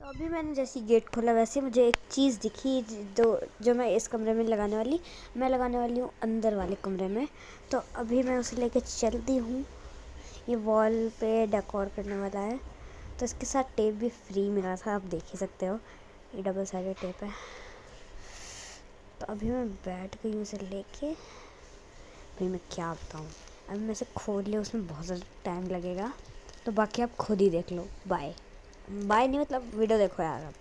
तो अभी मैंने जैसे गेट खोला वैसे मुझे एक चीज़ दिखी जो मैं इस कमरे में लगाने वाली हूँ अंदर वाले कमरे में। तो अभी मैं उसे लेके चलती हूँ। ये वॉल पे डेकोर करने वाला है, तो इसके साथ टेप भी फ्री मिला था, आप देख ही सकते हो। ये डबल साइडेड टेप है। तो अभी मैं बैठ गई हूँ उसे लेके। अभी मैं क्या बताऊँ, अभी मैं इसे खोल लिया, उसमें बहुत ज़्यादा टाइम लगेगा, तो बाकी आप खुद ही देख लो। बाय बाय नहीं, मतलब वीडियो देखो यार आप।